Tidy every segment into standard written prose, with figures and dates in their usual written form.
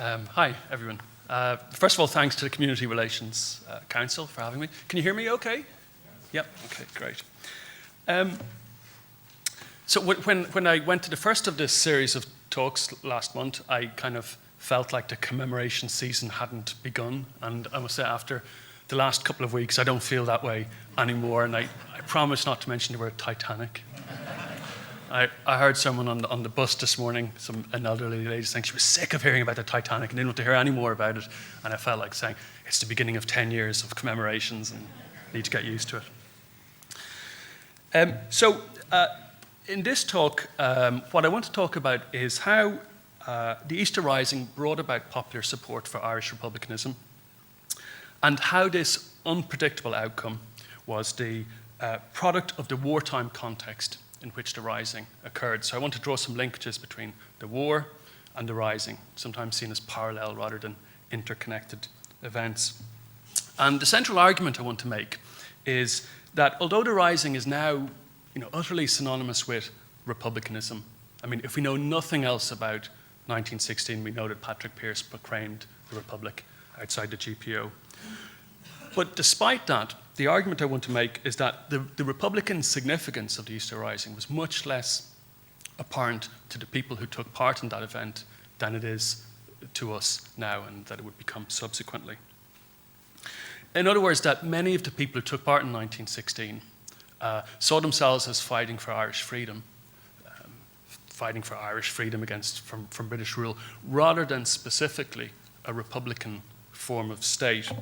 Hi, everyone. First of all, thanks to the Community Relations Council for having me. Can you hear me okay? Yep, okay, great. So when I went to the first of this series of talks last month, I kind of felt like the commemoration season hadn't begun. And I must say, after the last couple of weeks, I don't feel that way anymore. And I promise not to mention the word Titanic. I heard someone on the bus this morning, an elderly lady, saying she was sick of hearing about the Titanic and didn't want to hear any more about it. And I felt like saying, it's the beginning of 10 years of commemorations and need to get used to it. In this talk, what I want to talk about is how the Easter Rising brought about popular support for Irish republicanism and how this unpredictable outcome was the product of the wartime context in which the Rising occurred. So I want to draw some linkages between the war and the Rising, sometimes seen as parallel rather than interconnected events. And the central argument I want to make is that although the Rising is now utterly synonymous with republicanism, I mean, if we know nothing else about 1916, we know that Patrick Pearse proclaimed the Republic outside the GPO. But despite that, the argument I want to make is that the Republican significance of the Easter Rising was much less apparent to the people who took part in that event than it is to us now, and that it would become subsequently. In other words, that many of the people who took part in 1916 saw themselves as fighting for Irish freedom from British rule, rather than specifically a republican form of state.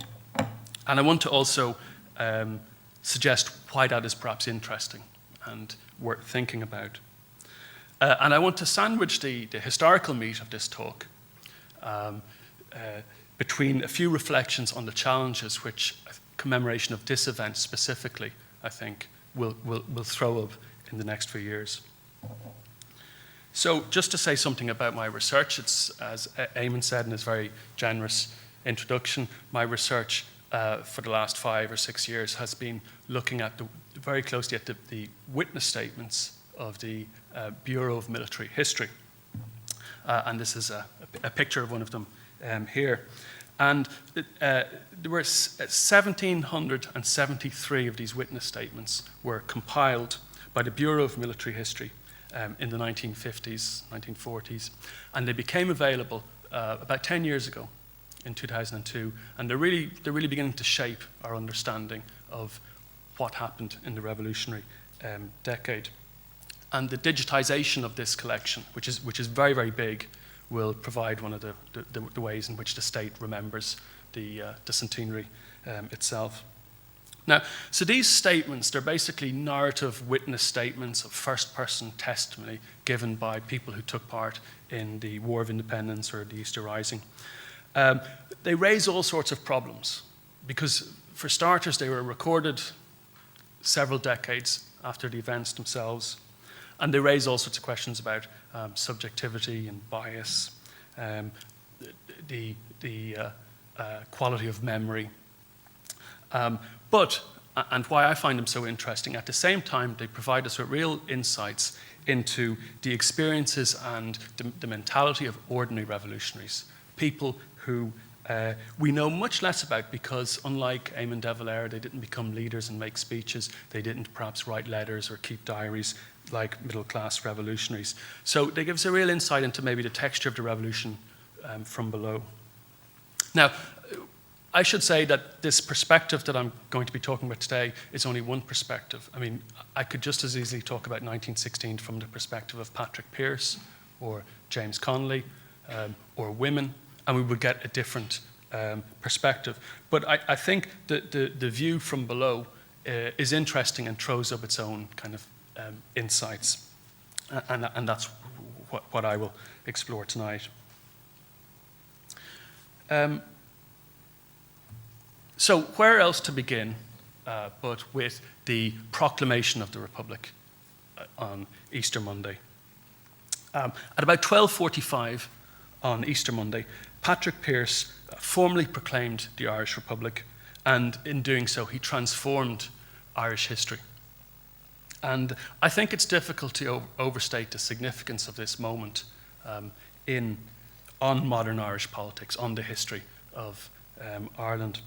And I want to also suggest why that is perhaps interesting and worth thinking about. And I want to sandwich the historical meat of this talk between a few reflections on the challenges which commemoration of this event specifically, I think, will throw up in the next few years. So just to say something about my research, it's, as Eamon said in his very generous introduction, my research for the last 5 or 6 years has been looking at very closely at the witness statements of the Bureau of Military History. And this is a picture of one of them here. And there were 1,773 of these witness statements were compiled by the Bureau of Military History in the 1950s, 1940s. And they became available about 10 years ago, in 2002, and they're really beginning to shape our understanding of what happened in the revolutionary decade. And the digitization of this collection, which is very, very big, will provide one of the ways in which the state remembers the centenary itself. Now, so these statements, they're basically narrative witness statements of first-person testimony given by people who took part in the War of Independence or the Easter Rising. They raise all sorts of problems because, for starters, they were recorded several decades after the events themselves, and they raise all sorts of questions about subjectivity and bias, the quality of memory. But why I find them so interesting, at the same time, they provide us with real insights into the experiences and the mentality of ordinary revolutionaries, people who we know much less about because, unlike Eamon de Valera, they didn't become leaders and make speeches. They didn't perhaps write letters or keep diaries like middle-class revolutionaries. So they give us a real insight into maybe the texture of the revolution from below. Now, I should say that this perspective that I'm going to be talking about today is only one perspective. I mean, I could just as easily talk about 1916 from the perspective of Patrick Pearse or James Connolly or women, and we would get a different perspective. But I think the view from below is interesting and throws up its own kind of insights. And that's what I will explore tonight. So where else to begin but with the proclamation of the Republic on Easter Monday? At about 12:45 on Easter Monday, Patrick Pearse formally proclaimed the Irish Republic, and in doing so, he transformed Irish history. And I think it's difficult to overstate the significance of this moment in on modern Irish politics, on the history of Ireland.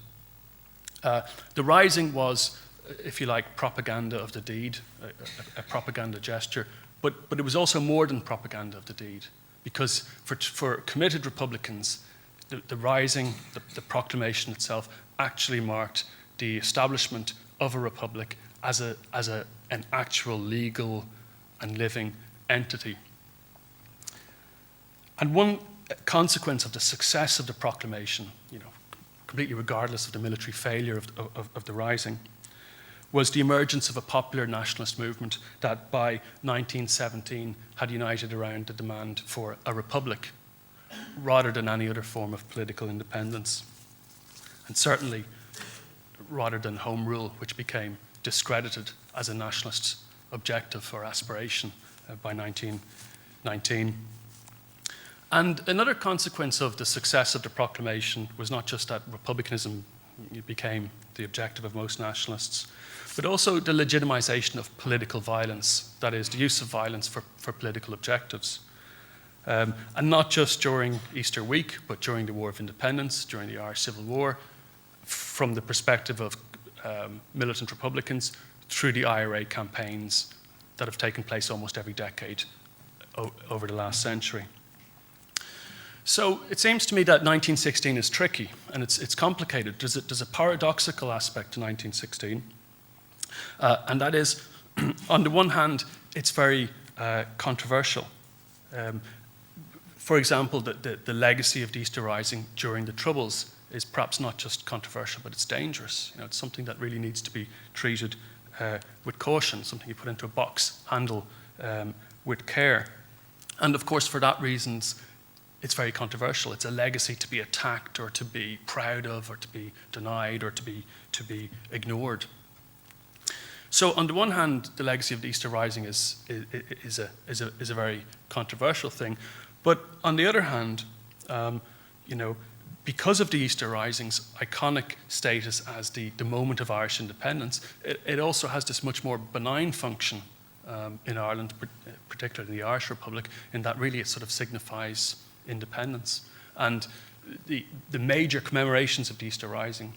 The Rising was, if you like, propaganda of the deed, a propaganda gesture, but it was also more than propaganda of the deed, because for committed Republicans, the Rising, the proclamation itself, actually marked the establishment of a republic as an actual legal and living entity. And one consequence of the success of the proclamation, completely regardless of the military failure of the Rising, was the emergence of a popular nationalist movement that by 1917 had united around the demand for a republic rather than any other form of political independence. And certainly rather than home rule, which became discredited as a nationalist objective or aspiration by 1919. And another consequence of the success of the proclamation was not just that republicanism became the objective of most nationalists, but also the legitimization of political violence, that is, the use of violence for political objectives. And not just during Easter week, but during the War of Independence, during the Irish Civil War, from the perspective of militant Republicans, through the IRA campaigns that have taken place almost every decade over the last century. So it seems to me that 1916 is tricky, and it's complicated. There's a paradoxical aspect to 1916, and that is, on the one hand, it's very controversial. For example, the legacy of the Easter Rising during the Troubles is perhaps not just controversial, but it's dangerous. It's something that really needs to be treated with caution, something you put into a box, handle with care. And of course, for that reasons, it's very controversial. It's a legacy to be attacked or to be proud of or to be denied or to be ignored. So on the one hand, the legacy of the Easter Rising is a very controversial thing. But on the other hand, because of the Easter Rising's iconic status as the moment of Irish independence, it also has this much more benign function in Ireland, particularly in the Irish Republic, in that really it sort of signifies independence. And the major commemorations of the Easter Rising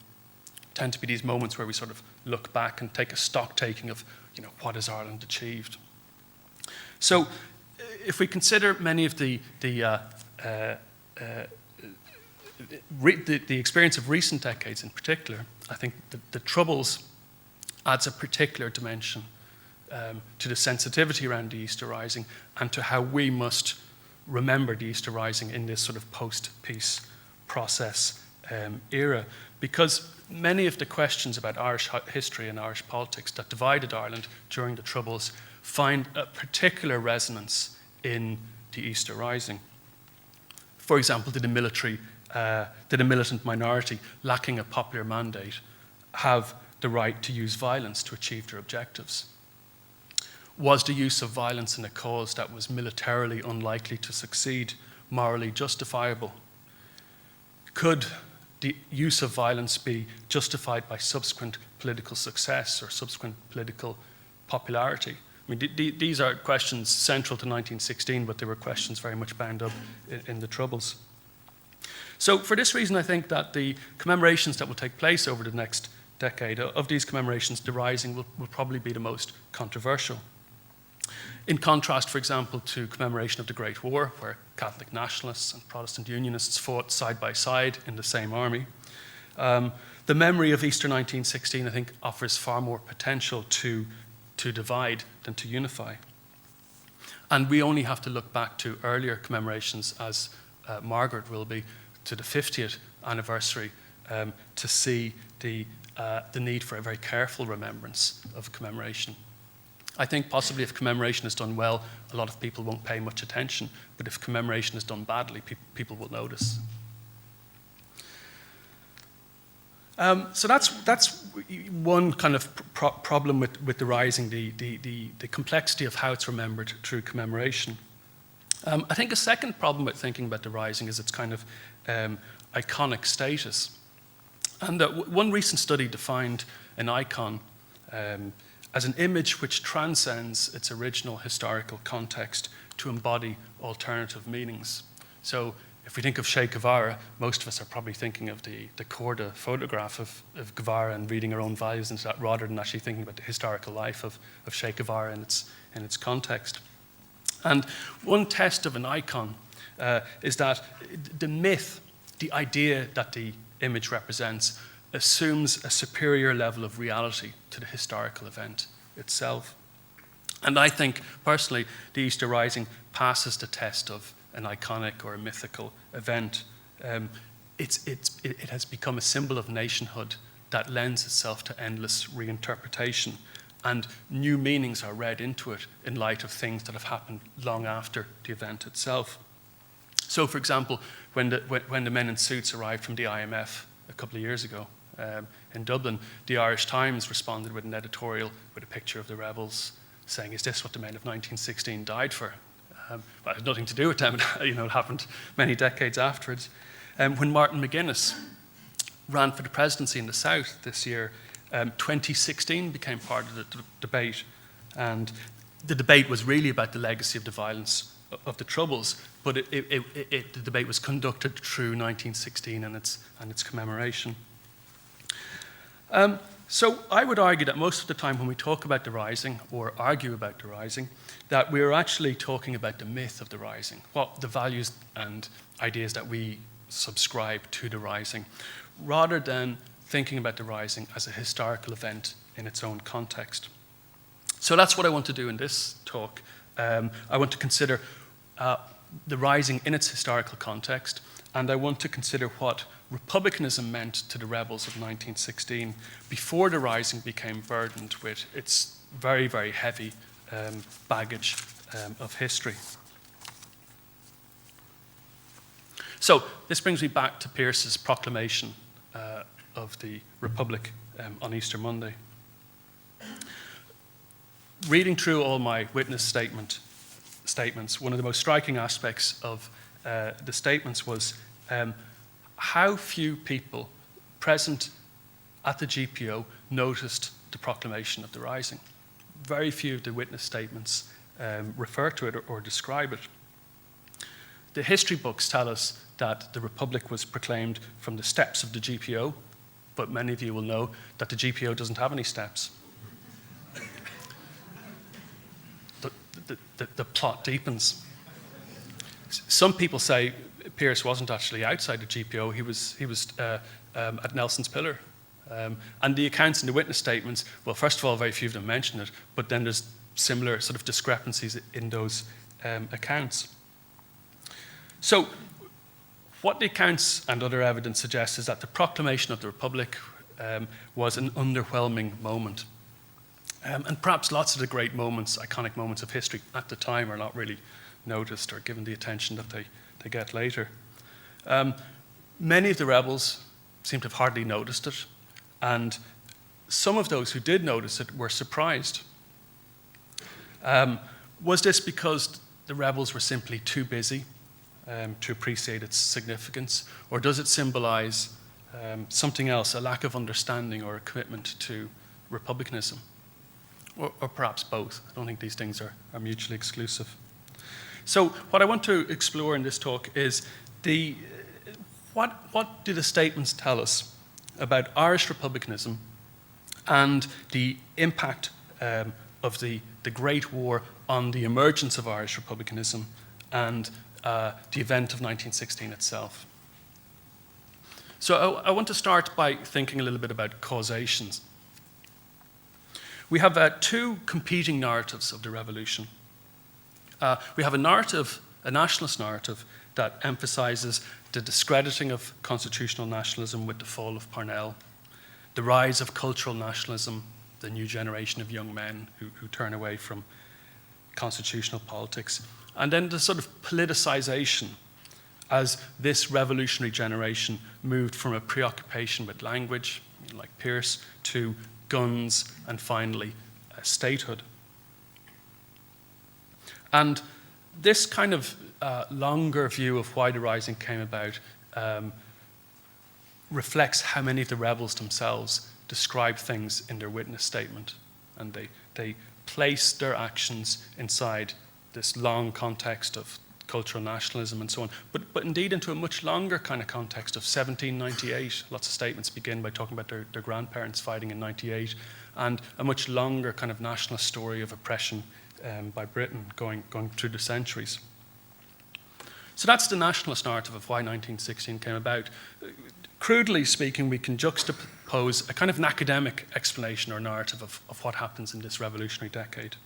tend to be these moments where we sort of look back and take a stock taking of, what has Ireland achieved. So if we consider many of the experience of recent decades in particular, I think the Troubles adds a particular dimension to the sensitivity around the Easter Rising and to how we must remember the Easter Rising in this sort of post-peace process era, because many of the questions about Irish history and Irish politics that divided Ireland during the Troubles find a particular resonance in the Easter Rising. For example, did a militant minority lacking a popular mandate have the right to use violence to achieve their objectives? Was the use of violence in a cause that was militarily unlikely to succeed morally justifiable? Could the use of violence be justified by subsequent political success or subsequent political popularity? I mean, these are questions central to 1916, but they were questions very much bound up in the Troubles. So for this reason, I think that the commemorations that will take place over the next decade, of these commemorations, the Rising will probably be the most controversial. In contrast, for example, to commemoration of the Great War, where Catholic nationalists and Protestant Unionists fought side by side in the same army, the memory of Easter 1916, I think, offers far more potential to divide than to unify. And we only have to look back to earlier commemorations, as Margaret will be, to the 50th anniversary, to see the need for a very careful remembrance of commemoration. I think possibly if commemoration is done well, a lot of people won't pay much attention, but if commemoration is done badly, people will notice. So that's one kind of problem with the Rising, the complexity of how it's remembered through commemoration. I think a second problem with thinking about the Rising is its kind of iconic status. And one recent study defined an icon as an image which transcends its original historical context to embody alternative meanings. So if we think of Che Guevara, most of us are probably thinking of the Corda photograph of Guevara and reading our own values into that rather than actually thinking about the historical life of Che Guevara in its context. And one test of an icon is that the myth, the idea that the image represents, assumes a superior level of reality to the historical event itself. And I think, personally, the Easter Rising passes the test of an iconic or a mythical event. It has become a symbol of nationhood that lends itself to endless reinterpretation, and new meanings are read into it in light of things that have happened long after the event itself. So, for example, when the men in suits arrived from the IMF a couple of years ago in Dublin, the Irish Times responded with an editorial with a picture of the rebels, saying, "Is this what the men of 1916 died for?" But it had nothing to do with them. It happened many decades afterwards. When Martin McGuinness ran for the presidency in the South this year, 2016 became part of the debate. And the debate was really about the legacy of the violence of the Troubles, but the debate was conducted through 1916 and its commemoration. So I would argue that most of the time when we talk about the Rising or argue about the Rising, that we're actually talking about the myth of the Rising, what the values and ideas that we subscribe to the Rising, rather than thinking about the Rising as a historical event in its own context. So that's what I want to do in this talk. I want to consider the Rising in its historical context, and I want to consider what republicanism meant to the rebels of 1916 before the Rising became burdened with its very, very heavy baggage of history. So this brings me back to Pearse's proclamation of the Republic on Easter Monday. Reading through all my witness statements, one of the most striking aspects of the statements was how few people present at the GPO noticed the proclamation of the Rising. Very few of the witness statements refer to it or describe it. The history books tell us that the Republic was proclaimed from the steps of the GPO, but many of you will know that the GPO doesn't have any steps. The plot deepens. Some people say Pearse wasn't actually outside the GPO, he was at Nelson's Pillar. And the accounts in the witness statements, well, first of all, very few of them mention it, but then there's similar sort of discrepancies in those accounts. So what the accounts and other evidence suggests is that the proclamation of the Republic was an underwhelming moment. And perhaps lots of the great moments, iconic moments of history at the time are not really noticed or given the attention that they get later. Many of the rebels seem to have hardly noticed it, and some of those who did notice it were surprised. Was this because the rebels were simply too busy to appreciate its significance, or does it symbolize something else, a lack of understanding or a commitment to republicanism? Or perhaps both. I don't think these things are mutually exclusive. So what I want to explore in this talk is what do the statements tell us about Irish republicanism and the impact of the Great War on the emergence of Irish republicanism and the event of 1916 itself. So I want to start by thinking a little bit about causations. We have two competing narratives of the revolution. We have a nationalist narrative that emphasizes the discrediting of constitutional nationalism with the fall of Parnell, the rise of cultural nationalism, the new generation of young men who turn away from constitutional politics, and then the sort of politicization as this revolutionary generation moved from a preoccupation with language, like Pearse, to guns, and finally, statehood. And this kind of longer view of why the Rising came about reflects how many of the rebels themselves describe things in their witness statement. And they place their actions inside this long context of cultural nationalism and so on, but indeed into a much longer kind of context of 1798. Lots of statements begin by talking about their grandparents fighting in 98, and a much longer kind of nationalist story of oppression by Britain going through the centuries. So that's the nationalist narrative of why 1916 came about. Crudely speaking, we can juxtapose a kind of an academic explanation or narrative of what happens in this revolutionary decade.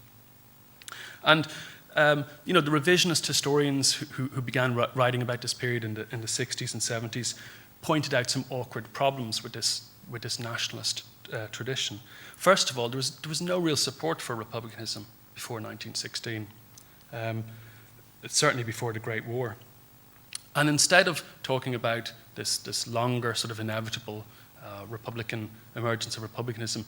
And the revisionist historians who began writing about this period in the 60s and 70s pointed out some awkward problems with this nationalist tradition. First of all, there was no real support for republicanism before 1916, certainly before the Great War. And instead of talking about this longer sort of inevitable emergence of republicanism,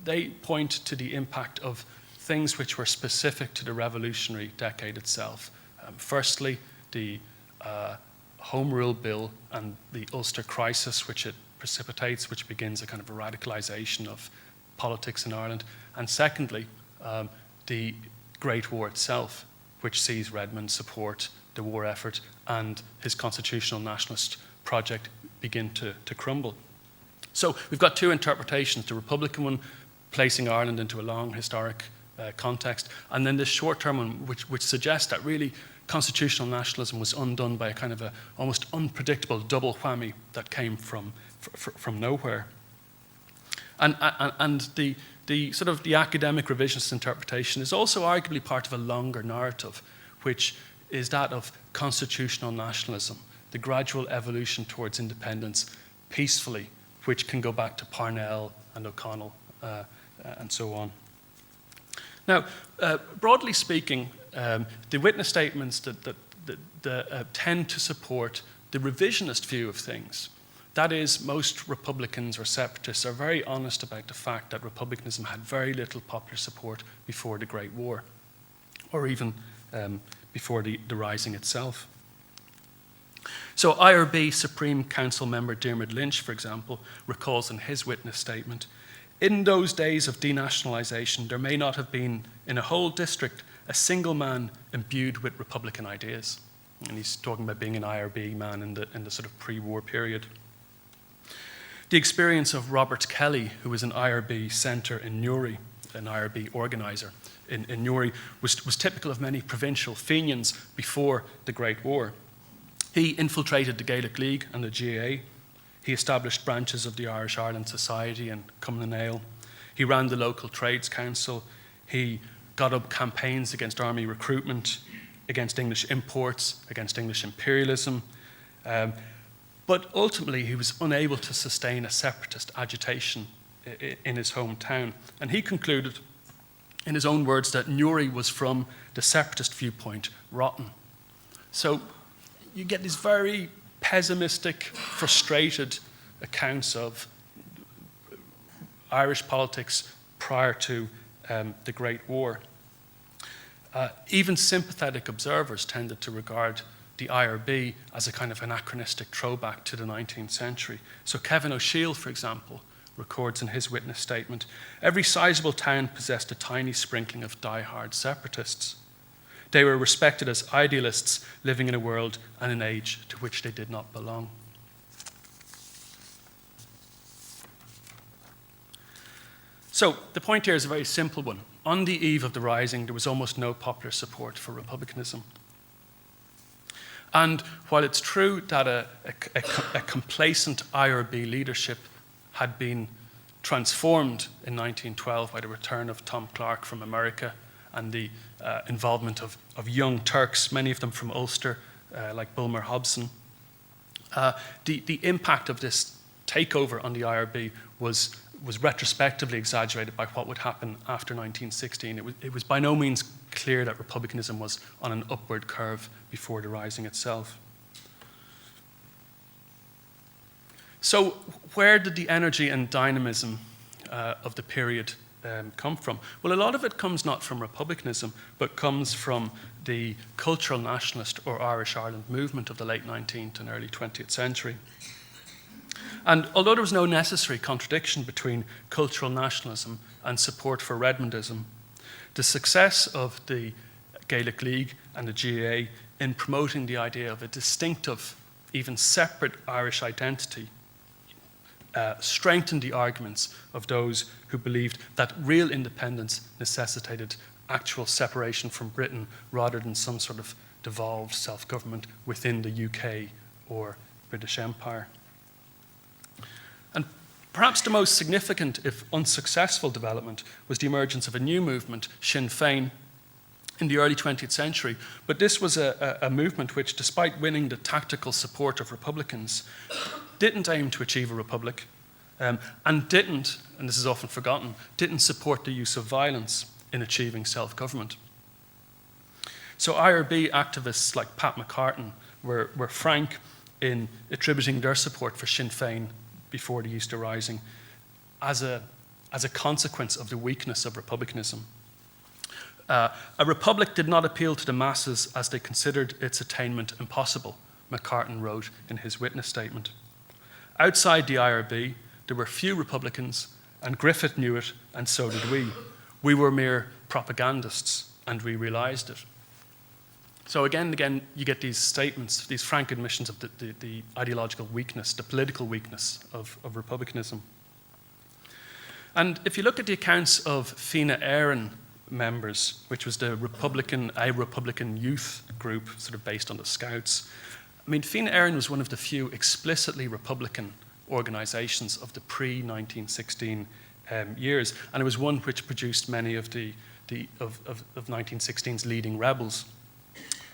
they point to the impact of things which were specific to the revolutionary decade itself. Firstly, the Home Rule Bill and the Ulster Crisis, which it precipitates, which begins a kind of a radicalization of politics in Ireland. And secondly, the Great War itself, which sees Redmond support the war effort and his constitutional nationalist project begin to crumble. So we've got two interpretations, the Republican one placing Ireland into a long historic context, and then this short-term one which suggests that really constitutional nationalism was undone by a kind of a almost unpredictable double whammy that came from nowhere. And the sort of the academic revisionist interpretation is also arguably part of a longer narrative, which is that of constitutional nationalism, the gradual evolution towards independence peacefully, which can go back to Parnell and O'Connell and so on. Now, broadly speaking, the witness statements that tend to support the revisionist view of things. That is, most Republicans or separatists are very honest about the fact that republicanism had very little popular support before the Great War, or even before the Rising itself. So IRB Supreme Council member Diarmaid Lynch, for example, recalls in his witness statement, "In those days of denationalisation, there may not have been in a whole district a single man imbued with Republican ideas." And he's talking about being an IRB man in the sort of pre-war period. The experience of Robert Kelly, who was an IRB centre in Newry, an IRB organiser in Newry, was typical of many provincial Fenians before the Great War. He infiltrated the Gaelic League and the GAA. He established branches of the Irish Ireland Society in Cumlanale. He ran the local trades council. He got up campaigns against army recruitment, against English imports, against English imperialism. But ultimately, he was unable to sustain a separatist agitation in his hometown. And he concluded, in his own words, that Newry was, from the separatist viewpoint, rotten. So you get these very pessimistic, frustrated accounts of Irish politics prior to the Great War. Even sympathetic observers tended to regard the IRB as a kind of anachronistic throwback to the 19th century. So Kevin O'Shiel, for example, records in his witness statement, "Every sizable town possessed a tiny sprinkling of die-hard separatists. They were respected as idealists living in a world and an age to which they did not belong." So the point here is a very simple one. On the eve of the Rising, there was almost no popular support for republicanism. And while it's true that a complacent IRB leadership had been transformed in 1912 by the return of Tom Clark from America and the involvement of young Turks, many of them from Ulster, like Bulmer Hobson, the impact of this takeover on the IRB was retrospectively exaggerated by what would happen after 1916. It was by no means clear that republicanism was on an upward curve before the Rising itself. So where did the energy and dynamism of the period come from? Well, a lot of it comes not from republicanism, but comes from the cultural nationalist or Irish Ireland movement of the late 19th and early 20th century. And although there was no necessary contradiction between cultural nationalism and support for Redmondism, the success of the Gaelic League and the GAA in promoting the idea of a distinctive, even separate Irish identity, strengthened the arguments of those who believed that real independence necessitated actual separation from Britain rather than some sort of devolved self-government within the UK or British Empire. And perhaps the most significant, if unsuccessful, development was the emergence of a new movement, Sinn Féin, in the early 20th century. But this was a movement which, despite winning the tactical support of Republicans, didn't aim to achieve a republic, and didn't, and this is often forgotten, didn't support the use of violence in achieving self-government. So IRB activists like Pat McCartan were frank in attributing their support for Sinn Féin before the Easter Rising as a consequence of the weakness of republicanism. A republic did not appeal to the masses as they considered its attainment impossible, McCartan wrote in his witness statement. Outside the IRB, there were few Republicans, and Griffith knew it, and so did we. We were mere propagandists, and we realised it. So again and again, you get these statements, these frank admissions of the ideological weakness, the political weakness of republicanism. And if you look at the accounts of Fianna Éireann members, which was a Republican youth group, sort of based on the Scouts, I mean, Fianna Éireann was one of the few explicitly Republican organisations of the pre-1916 years, and it was one which produced many of 1916's leading rebels.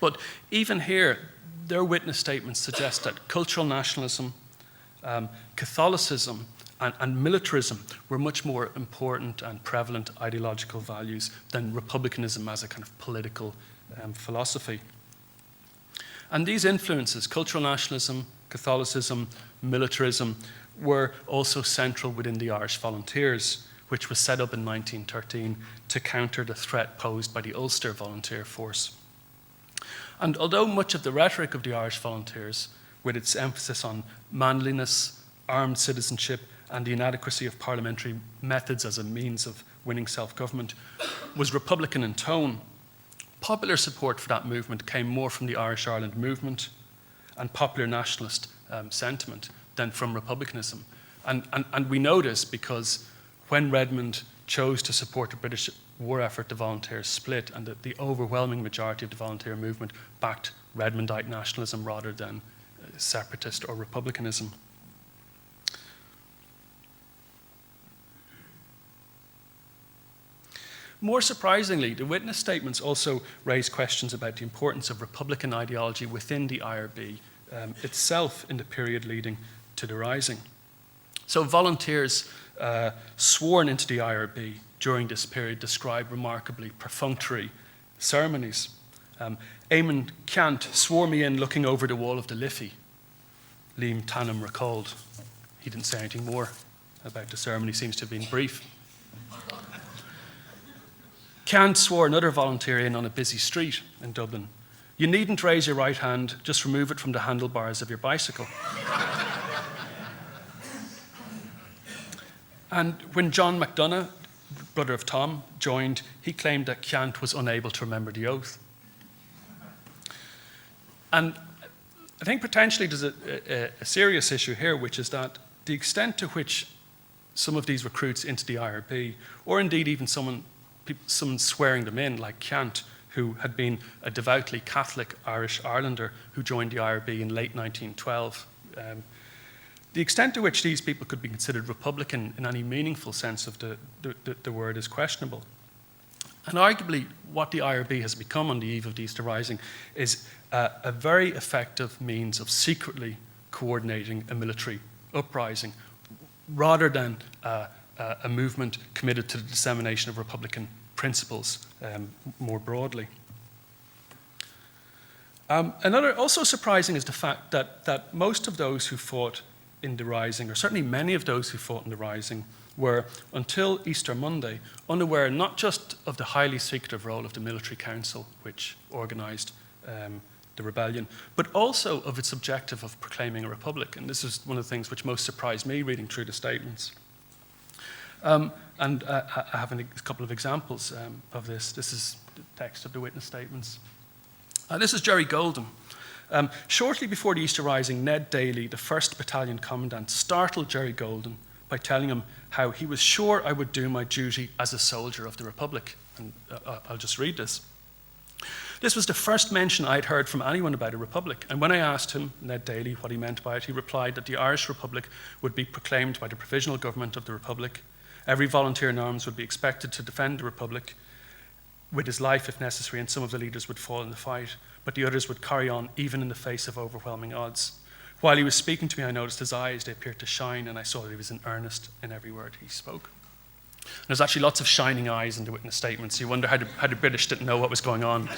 But even here, their witness statements suggest that cultural nationalism, Catholicism, and militarism were much more important and prevalent ideological values than republicanism as a kind of political philosophy. And these influences, cultural nationalism, Catholicism, militarism, were also central within the Irish Volunteers, which was set up in 1913 to counter the threat posed by the Ulster Volunteer Force. And although much of the rhetoric of the Irish Volunteers, with its emphasis on manliness, armed citizenship, and the inadequacy of parliamentary methods as a means of winning self-government, was Republican in tone, popular support for that movement came more from the Irish Ireland movement and popular nationalist sentiment than from republicanism. And we know this because when Redmond chose to support the British war effort, the volunteers split, and the overwhelming majority of the volunteer movement backed Redmondite nationalism rather than separatist or republicanism. More surprisingly, the witness statements also raise questions about the importance of Republican ideology within the IRB itself in the period leading to the Rising. So volunteers sworn into the IRB during this period describe remarkably perfunctory ceremonies. Eamon Ceant swore me in looking over the wall of the Liffey, Liam Tannum recalled. He didn't say anything more about the ceremony, seems to have been brief. Ceant swore another volunteer in on a busy street in Dublin. You needn't raise your right hand, just remove it from the handlebars of your bicycle. And when John MacDonagh, brother of Tom, joined, he claimed that Ceant was unable to remember the oath. And I think potentially there's a serious issue here, which is that the extent to which some of these recruits into the IRB, or indeed even someone swearing them in, like Ceant, who had been a devoutly Catholic Irish Irelander who joined the IRB in late 1912. The extent to which these people could be considered Republican in any meaningful sense of the word is questionable. And arguably, what the IRB has become on the eve of the Easter Rising is a very effective means of secretly coordinating a military uprising, rather than a movement committed to the dissemination of Republican principles more broadly. Another also surprising is the fact that most of those who fought in the Rising, or certainly many of those who fought in the Rising, were, until Easter Monday, unaware not just of the highly secretive role of the military council, which organised the rebellion, but also of its objective of proclaiming a republic. And this is one of the things which most surprised me reading through the statements. I have a couple of examples of this. This is the text of the witness statements. This is Jerry Golden. Shortly before the Easter Rising, Ned Daly, the 1st Battalion Commandant, startled Jerry Golden by telling him how he was sure I would do my duty as a soldier of the Republic. And I'll just read this. This was the first mention I'd heard from anyone about a republic, and when I asked him, Ned Daly, what he meant by it, he replied that the Irish Republic would be proclaimed by the Provisional Government of the Republic. Every volunteer in arms would be expected to defend the Republic with his life if necessary, and some of the leaders would fall in the fight, but the others would carry on even in the face of overwhelming odds. While he was speaking to me, I noticed his eyes, they appeared to shine, and I saw that he was in earnest in every word he spoke. There's actually lots of shining eyes in the witness statements. You wonder how the British didn't know what was going on.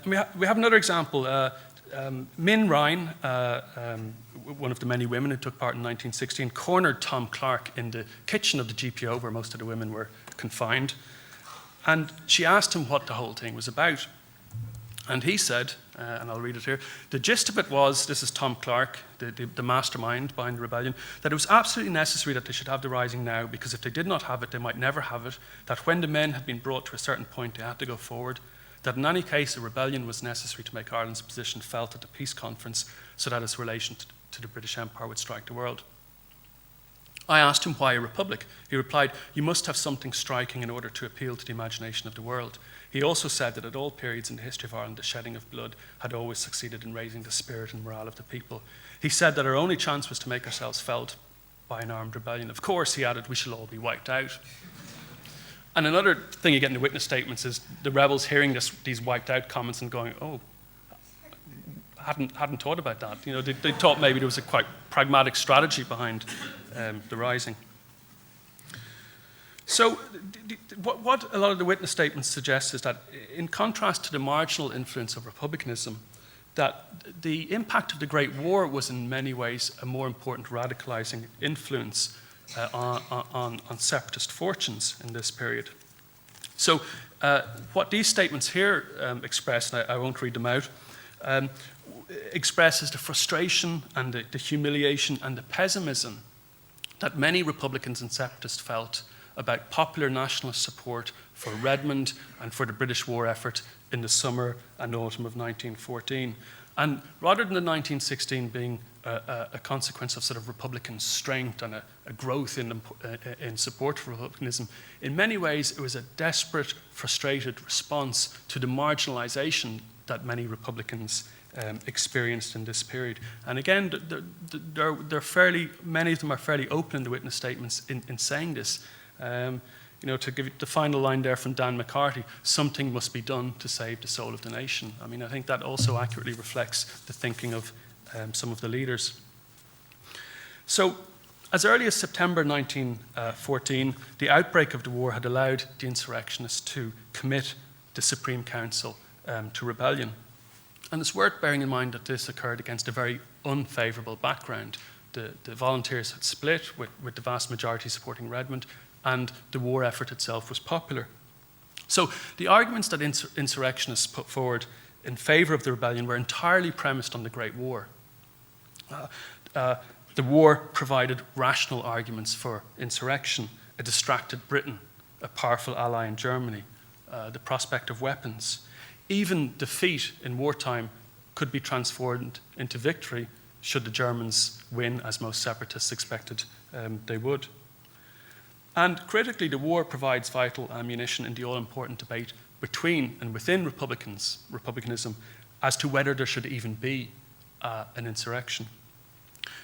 We have another example. Min Ryan, one of the many women who took part in 1916, cornered Tom Clark in the kitchen of the GPO where most of the women were confined. And she asked him what the whole thing was about. And he said, and I'll read it here, the gist of it was, this is Tom Clark, the mastermind behind the rebellion, that it was absolutely necessary that they should have the rising now, because if they did not have it, they might never have it, that when the men had been brought to a certain point, they had to go forward, that in any case, a rebellion was necessary to make Ireland's position felt at the peace conference, so that its relation to the British Empire would strike the world. I asked him why a republic. He replied, you must have something striking in order to appeal to the imagination of the world. He also said that at all periods in the history of Ireland, the shedding of blood had always succeeded in raising the spirit and morale of the people. He said that our only chance was to make ourselves felt by an armed rebellion. Of course, he added, we shall all be wiped out. And another thing you get in the witness statements is the rebels hearing these wiped out comments and going, oh, hadn't thought about that. You know, they thought maybe there was a quite pragmatic strategy behind the rising. So what a lot of the witness statements suggest is that in contrast to the marginal influence of republicanism, that the impact of the Great War was in many ways a more important radicalizing influence on separatist fortunes in this period. So what these statements here express, and I won't read them out, expresses the frustration and the humiliation and the pessimism that many Republicans and separatists felt about popular nationalist support for Redmond and for the British war effort in the summer and autumn of 1914. And rather than the 1916 being a consequence of sort of Republican strength and a growth in support for republicanism, in many ways it was a desperate, frustrated response to the marginalization that many Republicans experienced in this period. And again, they're fairly, many of them are fairly open in the witness statements in saying this. You know, to give you the final line there from Dan McCarthy, something must be done to save the soul of the nation. I mean, I think that also accurately reflects the thinking of some of the leaders. So, as early as September 1914, the outbreak of the war had allowed the insurrectionists to commit the Supreme Council to rebellion. And it's worth bearing in mind that this occurred against a very unfavourable background. The volunteers had split, with the vast majority supporting Redmond, and the war effort itself was popular. So the arguments that insurrectionists put forward in favour of the rebellion were entirely premised on the Great War. The war provided rational arguments for insurrection, a distracted Britain, a powerful ally in Germany, the prospect of weapons. Even defeat in wartime could be transformed into victory should the Germans win, as most separatists expected they would. And critically, the war provides vital ammunition in the all-important debate between and within republicanism as to whether there should even be an insurrection.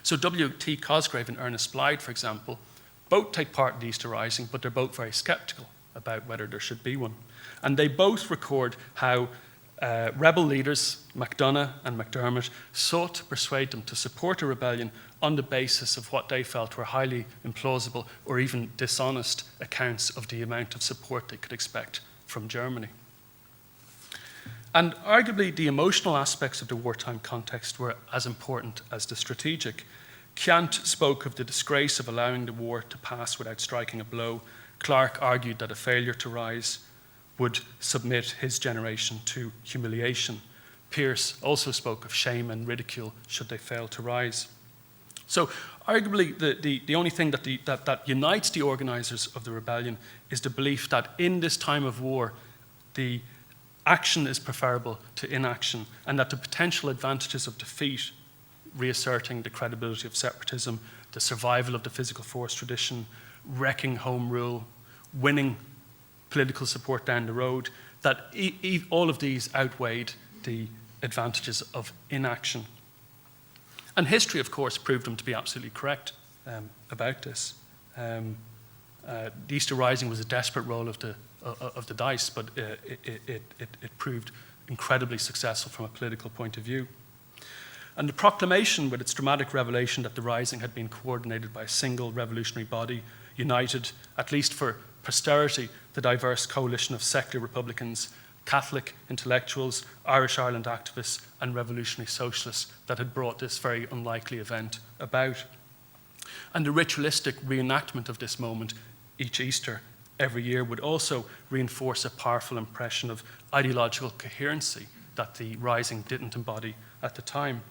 So W.T. Cosgrave and Ernest Blythe, for example, both take part in the Easter Rising, but they're both very sceptical about whether there should be one. And they both record how rebel leaders, MacDonagh and McDermott, sought to persuade them to support a rebellion on the basis of what they felt were highly implausible or even dishonest accounts of the amount of support they could expect from Germany. And arguably, the emotional aspects of the wartime context were as important as the strategic. Kant spoke of the disgrace of allowing the war to pass without striking a blow. Clark argued that a failure to rise would submit his generation to humiliation. Pearce also spoke of shame and ridicule should they fail to rise. So arguably, the only thing that unites the organizers of the rebellion is the belief that in this time of war, the action is preferable to inaction, and that the potential advantages of defeat, reasserting the credibility of separatism, the survival of the physical force tradition, wrecking home rule, winning political support down the road, that all of these outweighed the advantages of inaction. And history, of course, proved them to be absolutely correct about this. The Easter Rising was a desperate roll of the dice, but it proved incredibly successful from a political point of view. And the proclamation, with its dramatic revelation that the Rising had been coordinated by a single revolutionary body, united, at least for posterity, the diverse coalition of secular Republicans, Catholic intellectuals, Irish Ireland activists, and revolutionary socialists that had brought this very unlikely event about. And the ritualistic reenactment of this moment each Easter every year would also reinforce a powerful impression of ideological coherency that the Rising didn't embody at the time.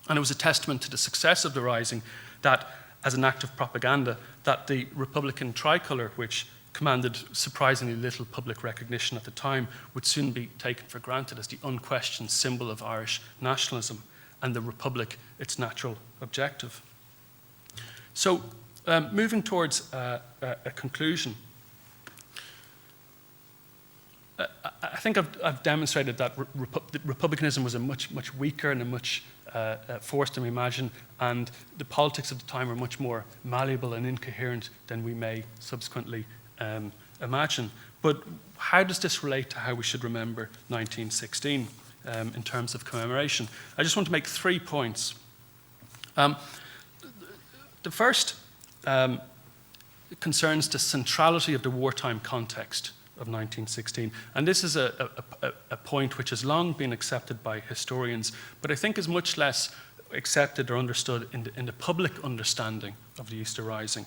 And it was a testament to the success of the Rising that, as an act of propaganda, that the Republican tricolour, which commanded surprisingly little public recognition at the time, would soon be taken for granted as the unquestioned symbol of Irish nationalism and the Republic its natural objective. So, moving towards a conclusion, I think I've demonstrated that republicanism was a much weaker and a much force than we imagine, and the politics of the time were much more malleable and incoherent than we may subsequently imagine. But how does this relate to how we should remember 1916 in terms of commemoration? I just want to make 3 points. The first concerns the centrality of the wartime context of 1916. And this is a point which has long been accepted by historians, but I think is much less accepted or understood in the public understanding of the Easter Rising.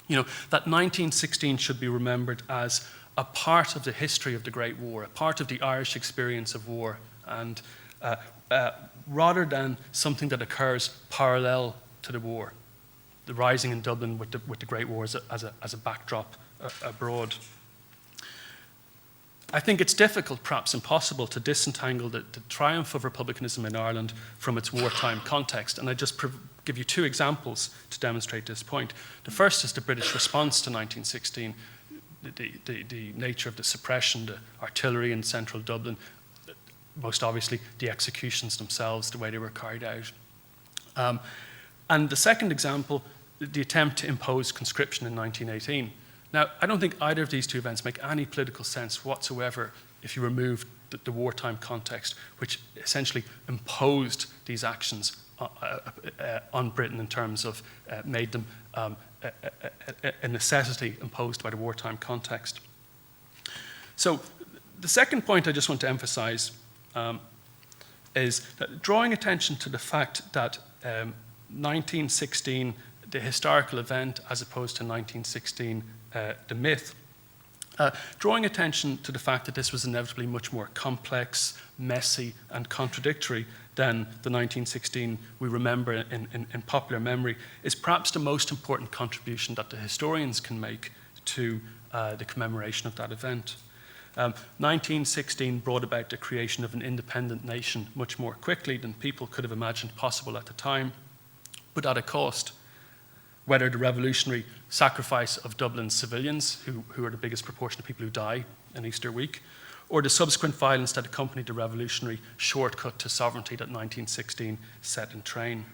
You know, that 1916 should be remembered as a part of the history of the Great War, a part of the Irish experience of war, and rather than something that occurs parallel to the war, the Rising in Dublin with the Great War as a backdrop abroad. I think it's difficult, perhaps impossible, to disentangle the triumph of republicanism in Ireland from its wartime context. And I just give you 2 examples to demonstrate this point. The first is the British response to 1916, the nature of the suppression, the artillery in central Dublin, most obviously the executions themselves, the way they were carried out. And the second example, the attempt to impose conscription in 1918. Now, I don't think either of these 2 events make any political sense whatsoever if you remove the wartime context, which essentially imposed these actions on Britain in terms of made them a necessity imposed by the wartime context. So the second point I just want to emphasize is that drawing attention to the fact that 1916, the historical event, as opposed to 1916, the myth, drawing attention to the fact that this was inevitably much more complex, messy, and contradictory than the 1916 we remember in popular memory is perhaps the most important contribution that the historians can make to the commemoration of that event. 1916 brought about the creation of an independent nation much more quickly than people could have imagined possible at the time, but at a cost. Whether the revolutionary sacrifice of Dublin's civilians, who are the biggest proportion of people who die in Easter week, or the subsequent violence that accompanied the revolutionary shortcut to sovereignty that 1916 set in train.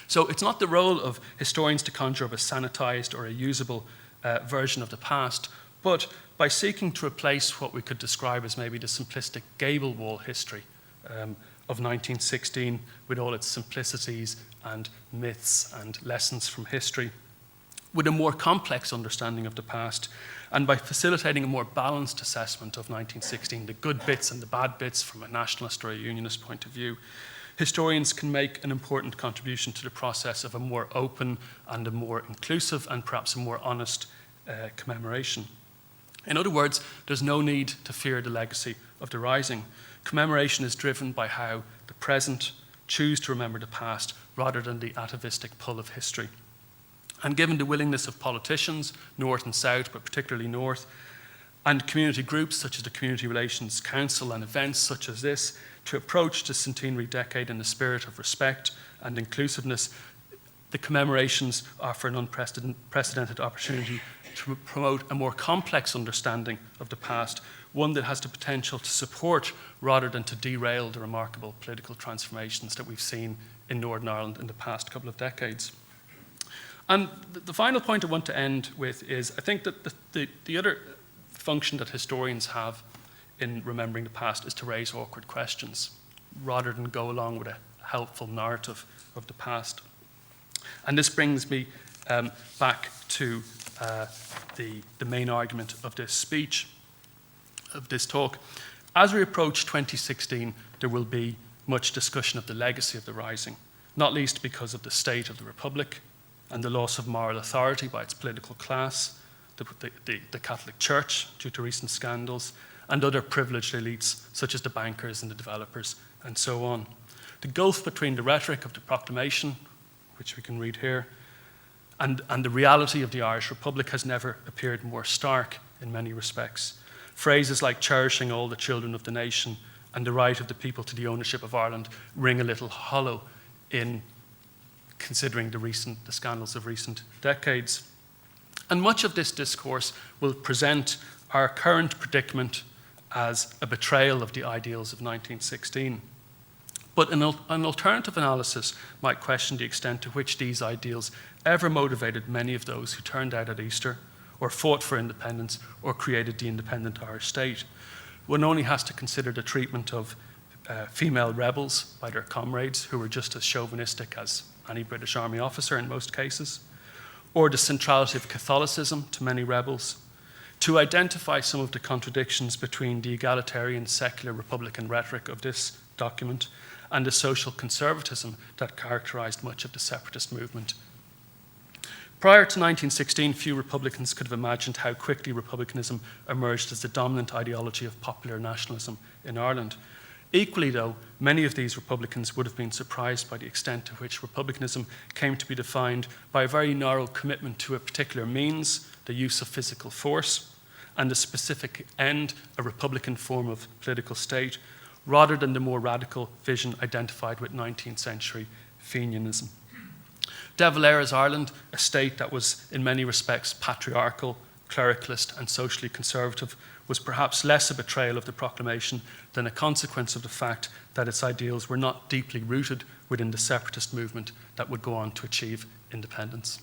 So it's not the role of historians to conjure up a sanitized or a usable version of the past, but by seeking to replace what we could describe as maybe the simplistic gable wall history of 1916 with all its simplicities and myths and lessons from history, with a more complex understanding of the past, and by facilitating a more balanced assessment of 1916, the good bits and the bad bits from a nationalist or a unionist point of view, historians can make an important contribution to the process of a more open and a more inclusive and perhaps a more honest commemoration. In other words, there's no need to fear the legacy of the Rising. Commemoration is driven by how the present choose to remember the past rather than the atavistic pull of history. And given the willingness of politicians, North and South, but particularly North, and community groups such as the Community Relations Council and events such as this to approach the centenary decade in the spirit of respect and inclusiveness. The commemorations offer an unprecedented opportunity to promote a more complex understanding of the past, one that has the potential to support rather than to derail the remarkable political transformations that we've seen in Northern Ireland in the past couple of decades. And the final point I want to end with is, I think that the other function that historians have in remembering the past is to raise awkward questions, rather than go along with a helpful narrative of the past. And this brings me back to the main argument of this speech, of this talk. As we approach 2016, there will be much discussion of the legacy of the Rising, not least because of the state of the Republic and the loss of moral authority by its political class, the Catholic Church due to recent scandals, and other privileged elites such as the bankers and the developers and so on. The gulf between the rhetoric of the proclamation, which we can read here, and the reality of the Irish Republic has never appeared more stark in many respects. Phrases like cherishing all the children of the nation and the right of the people to the ownership of Ireland ring a little hollow in considering the scandals of recent decades. And much of this discourse will present our current predicament as a betrayal of the ideals of 1916. But an alternative analysis might question the extent to which these ideals ever motivated many of those who turned out at Easter, or fought for independence, or created the independent Irish state. One only has to consider the treatment of female rebels by their comrades, who were just as chauvinistic as any British Army officer in most cases, or the centrality of Catholicism to many rebels, to identify some of the contradictions between the egalitarian, secular, republican rhetoric of this document and the social conservatism that characterized much of the separatist movement. Prior to 1916, few Republicans could have imagined how quickly republicanism emerged as the dominant ideology of popular nationalism in Ireland. Equally, though, many of these Republicans would have been surprised by the extent to which republicanism came to be defined by a very narrow commitment to a particular means, the use of physical force, and the specific end, a republican form of political state, rather than the more radical vision identified with 19th century Fenianism. De Valera's Ireland, a state that was in many respects patriarchal, clericalist and socially conservative, was perhaps less a betrayal of the proclamation than a consequence of the fact that its ideals were not deeply rooted within the separatist movement that would go on to achieve independence.